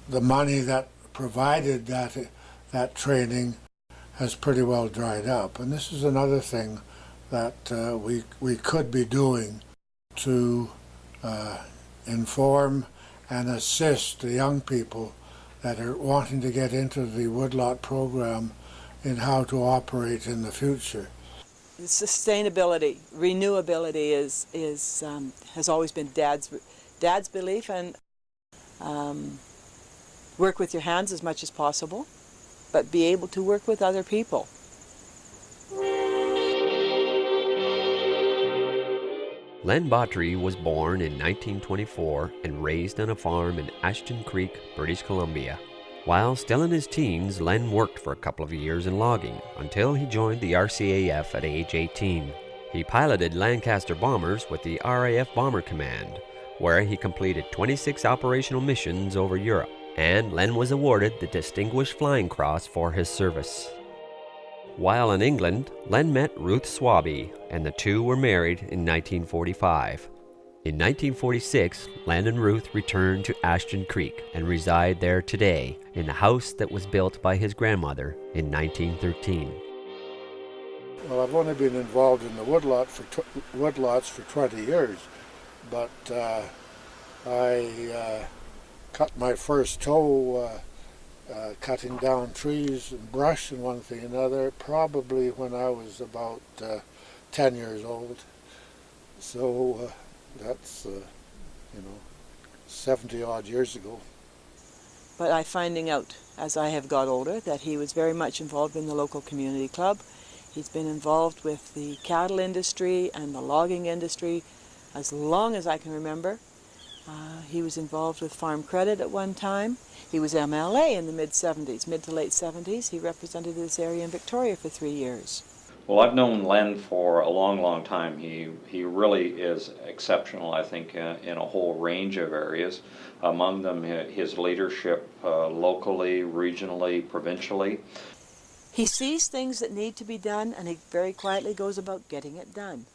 the money that provided that training has pretty well dried up. And this is another thing that we could be doing to inform and assist the young people that are wanting to get into the Woodlot program in how to operate in the future. Sustainability, renewability has always been Dad's belief, and work with your hands as much as possible, but be able to work with other people. Len Botry was born in 1924 and raised on a farm in Ashton Creek, British Columbia. While still in his teens, Len worked for a couple of years in logging until he joined the RCAF at age 18. He piloted Lancaster bombers with the RAF Bomber Command, where he completed 26 operational missions over Europe, and Len was awarded the Distinguished Flying Cross for his service. While in England, Len met Ruth Swaby, and the two were married in 1945. In 1946, Len and Ruth returned to Ashton Creek and reside there today in the house that was built by his grandmother in 1913. Well, I've only been involved in the woodlots for 20 years, but I cut my first toe cutting down trees and brush and one thing and another probably when I was about 10 years old. So that's 70 odd years ago. But I'm finding out as I have got older that he was very much involved in the local community club. He's been involved with the cattle industry and the logging industry as long as I can remember. He was involved with Farm Credit at one time. He was MLA in the mid to late 70s. He represented this area in Victoria for 3 years. Well, I've known Len for a long, long time. He really is exceptional, I think, in a whole range of areas. Among them, his leadership locally, regionally, provincially. He sees things that need to be done, and he very quietly goes about getting it done.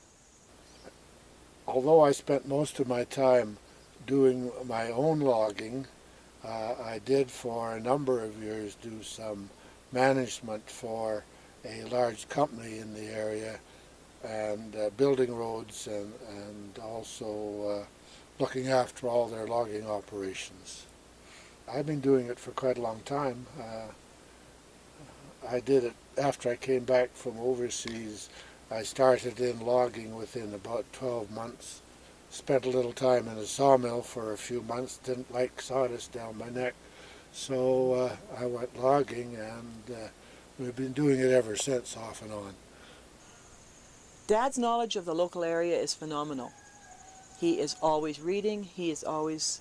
Although I spent most of my time doing my own logging, I did for a number of years do some management for a large company in the area and building roads and also looking after all their logging operations. I've been doing it for quite a long time. I did it after I came back from overseas. I started in logging within about 12 months. Spent a little time in a sawmill for a few months, didn't like sawdust down my neck, so I went logging, and we've been doing it ever since, off and on. Dad's knowledge of the local area is phenomenal. He is always reading, he is always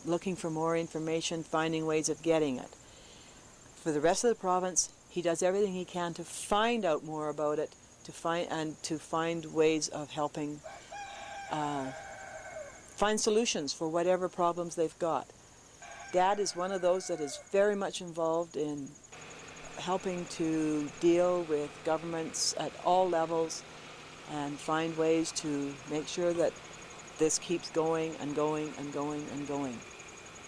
looking for more information, finding ways of getting it. For the rest of the province, he does everything he can to find out more about it, to find ways of helping find solutions for whatever problems they've got. Dad is one of those that is very much involved in helping to deal with governments at all levels and find ways to make sure that this keeps going and going and going and going.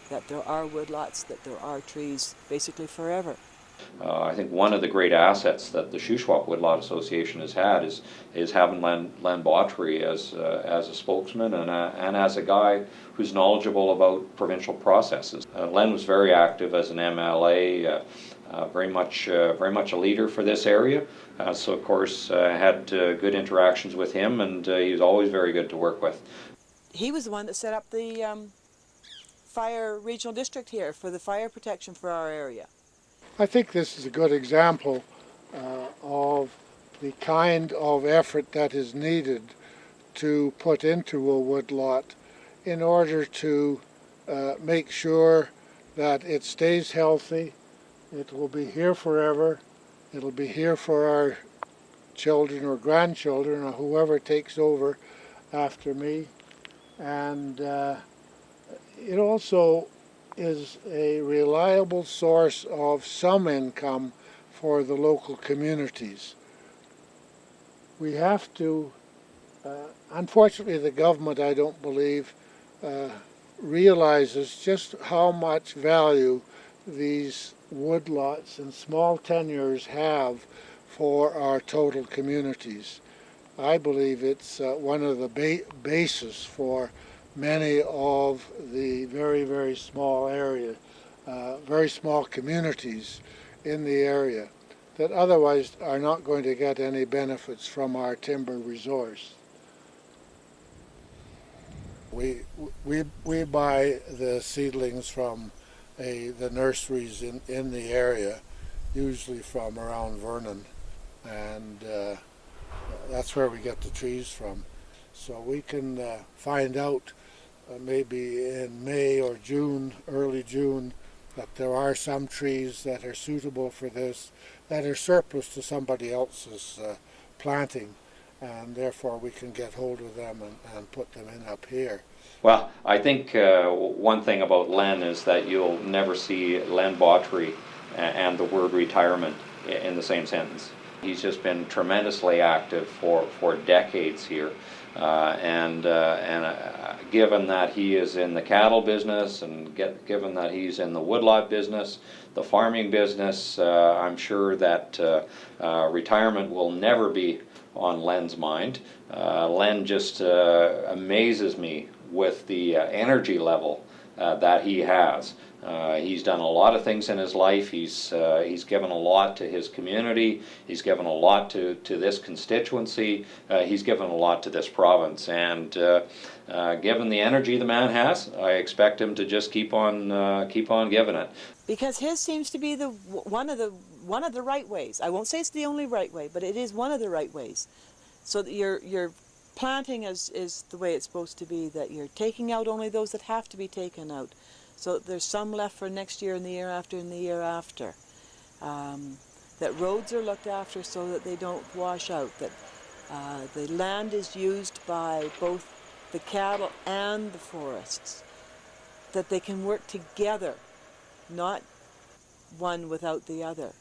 That there are woodlots, that there are trees basically forever. I think one of the great assets that the Shuswap Woodlot Association has had is having Len Botry as a spokesman and as a guy who's knowledgeable about provincial processes. Len was very active as an MLA, very much a leader for this area. So of course had good interactions with him, and he was always very good to work with. He was the one that set up the fire regional district here for the fire protection for our area. I think this is a good example of the kind of effort that is needed to put into a woodlot in order to make sure that it stays healthy, it will be here forever, it'll be here for our children or grandchildren or whoever takes over after me, and it also is a reliable source of some income for the local communities. We have to, unfortunately the government, I don't believe, realizes just how much value these woodlots and small tenures have for our total communities. I believe it's one of the basis for many of the very, very small very small communities in the area that otherwise are not going to get any benefits from our timber resource. We buy the seedlings from the nurseries in the area, usually from around Vernon, and that's where we get the trees from. So we can find out maybe in May or June, early June, that there are some trees that are suitable for this, that are surplus to somebody else's planting, and therefore we can get hold of them and put them in up here. Well, I think one thing about Len is that you'll never see Len Bautry and the word retirement in the same sentence. He's just been tremendously active for decades here, and given that he is in the cattle business and given that he's in the woodlot business, the farming business, I'm sure that retirement will never be on Len's mind. Len just amazes me with the energy level that he has. He's done a lot of things in his life. He's given a lot to his community. He's given a lot to this constituency. He's given a lot to this province. And given the energy the man has, I expect him to just keep on giving it. Because his seems to be one of the right ways. I won't say it's the only right way, but it is one of the right ways. So that your planting is the way it's supposed to be. That you're taking out only those that have to be taken out. So there's some left for next year and the year after and the year after. That roads are looked after so that they don't wash out. That the land is used by both the cattle and the forests. That they can work together, not one without the other.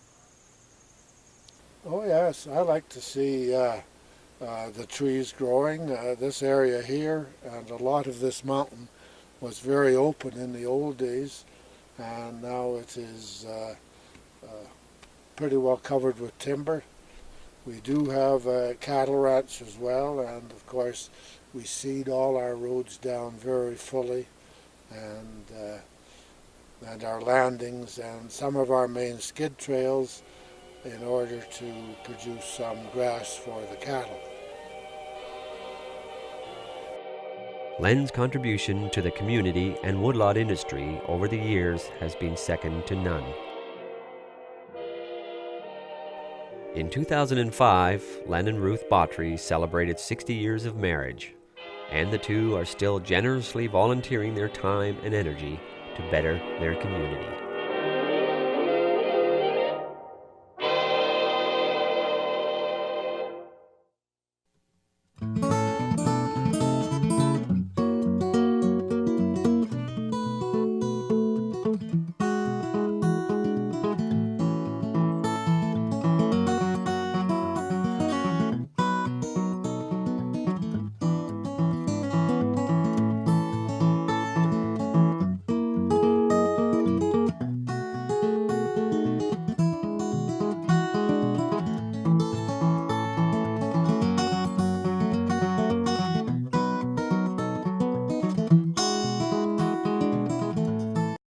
Oh yes, I like to see the trees growing. This area here and a lot of this mountain was very open in the old days, and now it is pretty well covered with timber. We do have a cattle ranch as well, and of course we seed all our roads down very fully, and our landings and some of our main skid trails in order to produce some grass for the cattle. Len's contribution to the community and woodlot industry over the years has been second to none. In 2005, Len and Ruth Bautry celebrated 60 years of marriage, and the two are still generously volunteering their time and energy to better their community.